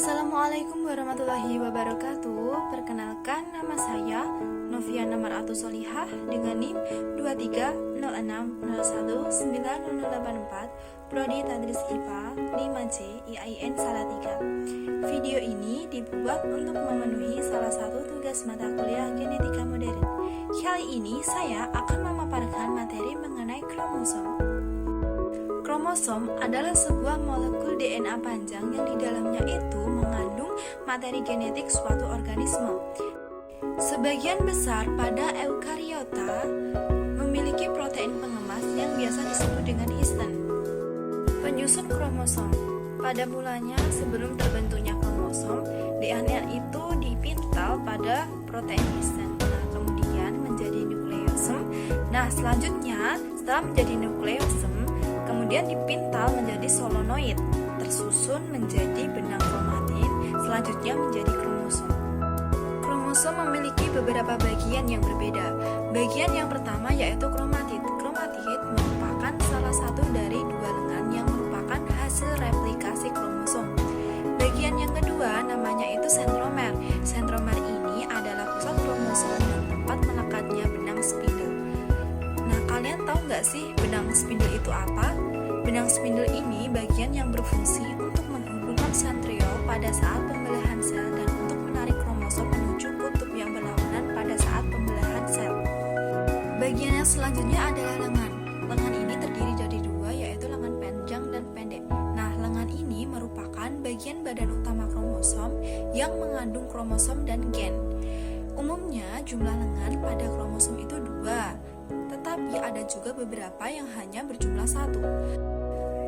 Assalamualaikum warahmatullahi wabarakatuh. Perkenalkan, nama saya Noviana Maratu Solihah dengan NIM 2306019084, Prodi Tadris IPA 5C IAIN Salatiga. Video ini dibuat untuk memenuhi salah satu tugas mata kuliah genetika modern. Kali ini saya akan memaparkan materi mengenai kromosom. Kromosom adalah sebuah molekul DNA panjang yang di dalamnya itu mengandung materi genetik suatu organisme. Sebagian besar pada eukariota memiliki protein pengemas yang biasa disebut dengan histon. Penyusun kromosom. Pada mulanya sebelum terbentuknya kromosom, DNA itu dipintal pada protein histon. Kemudian menjadi nukleosum. Selanjutnya setelah menjadi nukleosum, kemudian dipintal menjadi solonoid, tersusun menjadi benang kromatin, selanjutnya menjadi kromosom. Kromosom memiliki beberapa bagian yang berbeda. Bagian yang pertama yaitu kromatid. Kromatid merupakan salah satu dari dua lengan yang merupakan hasil replikasi kromosom. Bagian yang kedua namanya itu sentromer. Sentromer ini adalah pusat kromosom dan tempat melekatnya benang spindle. Kalian tahu nggak sih benang spindle itu apa? Benang spindle ini bagian yang berfungsi untuk menghubungkan sentriol pada saat pembelahan sel dan untuk menarik kromosom menuju kutub yang berlawanan pada saat pembelahan sel. Bagian yang selanjutnya adalah lengan. Lengan ini terdiri dari dua, yaitu lengan panjang dan pendek. Lengan ini merupakan bagian badan utama kromosom yang mengandung kromosom dan gen. Umumnya jumlah lengan pada kromosom itu dua, tetapi ada juga beberapa yang hanya berjumlah satu.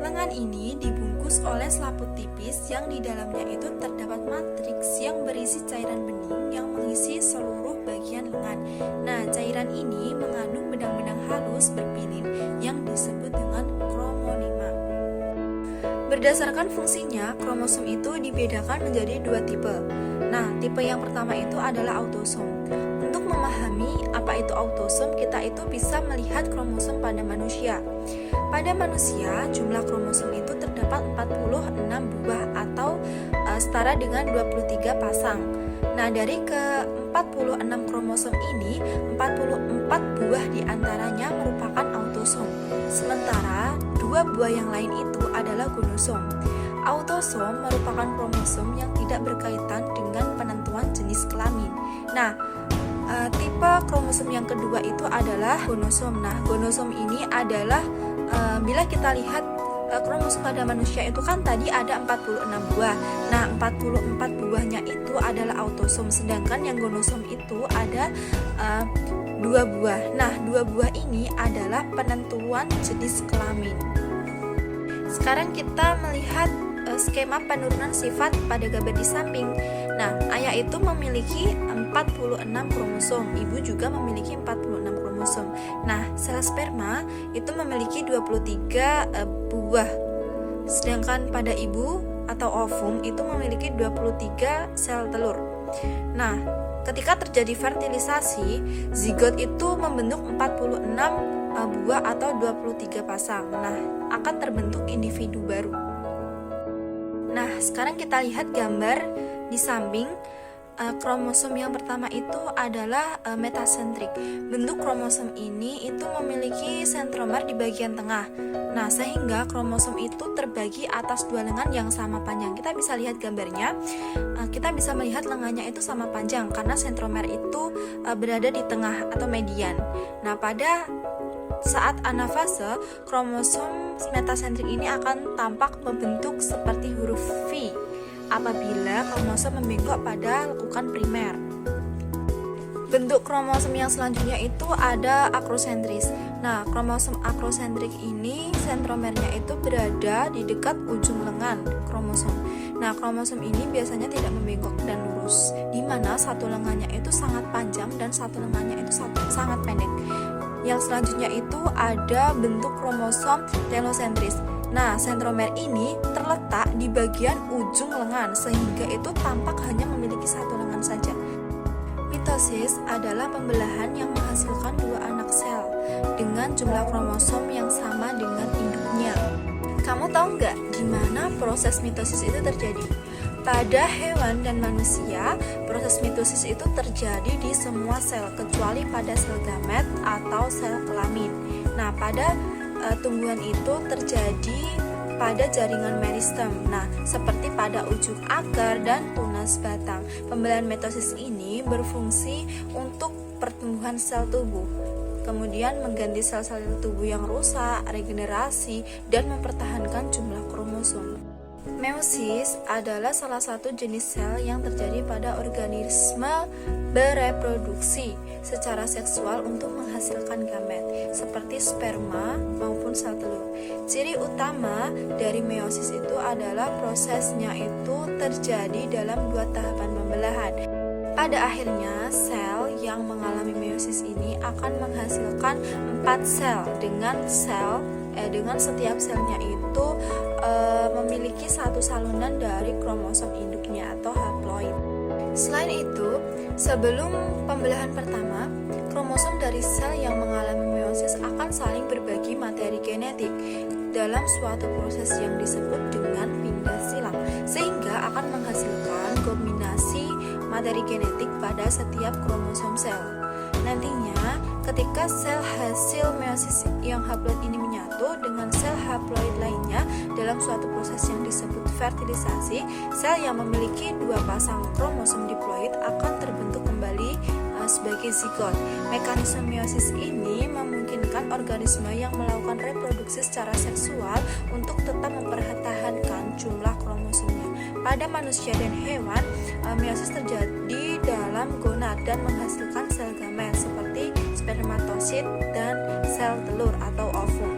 Lengan ini dibungkus oleh selaput tipis yang di dalamnya itu terdapat matriks yang berisi cairan bening yang mengisi seluruh bagian lengan. Cairan ini mengandung benang-benang halus berpilin yang disebut dengan kromonema. Berdasarkan fungsinya, kromosom itu dibedakan menjadi dua tipe. Tipe yang pertama itu adalah autosom. Untuk memahami apa itu autosom, kita itu bisa melihat kromosom pada manusia. Pada manusia, jumlah kromosom itu terdapat 46 buah atau setara dengan 23 pasang. Dari ke-46 kromosom ini, 44 buah diantaranya merupakan autosom. Sementara, 2 buah yang lain itu adalah gonosom. Autosom merupakan kromosom yang tidak berkaitan dengan penentuan jenis kelamin. Tipe kromosom yang kedua itu adalah gonosom. Gonosom ini adalah bila kita lihat kromosom pada manusia itu kan tadi ada 46 buah. 44 buahnya itu adalah autosom, sedangkan yang gonosom itu ada 2 buah. 2 buah ini adalah penentuan jenis kelamin. Sekarang kita melihat skema penurunan sifat pada gambar di samping. Ayah itu memiliki 46 kromosom, ibu juga memiliki 46 kromosom. Sel sperma itu memiliki 23 buah. Sedangkan pada ibu atau ovum itu memiliki 23 sel telur. Ketika terjadi fertilisasi, zigot itu membentuk 46 buah atau 23 pasang. Akan terbentuk individu baru. Sekarang kita lihat gambar di samping. Kromosom yang pertama itu adalah metasentrik. Bentuk kromosom ini itu memiliki sentromer di bagian tengah. Sehingga kromosom itu terbagi atas dua lengan yang sama panjang. Kita bisa lihat gambarnya. Kita bisa melihat lengannya itu sama panjang karena sentromer itu berada di tengah atau median. Pada saat anafase, kromosom metasentrik ini akan tampak membentuk seperti huruf V apabila kromosom membengkok pada lekukan primer. Bentuk kromosom yang selanjutnya itu ada akrosentris. Kromosom akrosentrik ini sentromernya itu berada di dekat ujung lengan kromosom. Kromosom ini biasanya tidak membengkok dan lurus, di mana satu lengannya itu sangat panjang dan satu lengannya itu sangat pendek. Yang selanjutnya itu ada bentuk kromosom telosentris. Sentromer ini terletak di bagian ujung lengan sehingga itu tampak hanya memiliki satu lengan saja. Mitosis adalah pembelahan yang menghasilkan dua anak sel dengan jumlah kromosom yang sama dengan induknya. Kamu tahu nggak gimana proses mitosis itu terjadi? Pada hewan dan manusia, proses mitosis itu terjadi di semua sel kecuali pada sel gamet atau sel kelamin. Nah, pada tumbuhan itu terjadi pada jaringan meristem. Nah, seperti pada ujung akar dan tunas batang. Pembelahan mitosis ini berfungsi untuk pertumbuhan sel tubuh, kemudian mengganti sel-sel tubuh yang rusak, regenerasi, dan mempertahankan jumlah kromosom. Meiosis adalah salah satu jenis sel yang terjadi pada organisme bereproduksi secara seksual untuk menghasilkan gamet, seperti sperma maupun sel telur. Ciri utama dari meiosis itu adalah prosesnya itu terjadi dalam 2 tahapan pembelahan. Pada akhirnya, sel yang mengalami meiosis ini akan menghasilkan 4 sel dengan setiap selnya itu memiliki satu salunan dari kromosom induknya atau haploid. Selain itu, sebelum pembelahan pertama, kromosom dari sel yang mengalami meiosis akan saling berbagi materi genetik dalam suatu proses yang disebut dengan pindah silang, sehingga akan menghasilkan kombinasi materi genetik pada setiap kromosom sel. Nantinya, ketika sel hasil meiosis yang haploid ini menyatu dengan sel haploid lainnya dalam suatu proses yang disebut fertilisasi, sel yang memiliki 2 pasang kromosom diploid akan terbentuk kembali sebagai zigot. Mekanisme meiosis ini memungkinkan organisme yang melakukan reproduksi secara seksual untuk tetap mempertahankan jumlah kromosomnya. Pada manusia dan hewan, meiosis terjadi dalam gonad dan menghasilkan sel gamet seperti spermatosit dan sel telur atau ovum.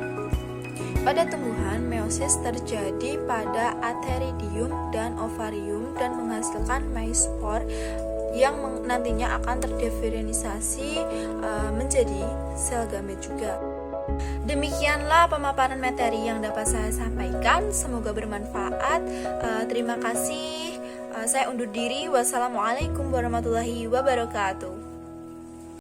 Pada tumbuhan, meiosis terjadi pada ateridium dan ovarium dan menghasilkan meispor yang nantinya akan terdiferensiasi menjadi sel gamet juga. Demikianlah pemaparan materi yang dapat saya sampaikan. Semoga bermanfaat. Terima kasih. Saya undur diri. Wassalamualaikum warahmatullahi wabarakatuh.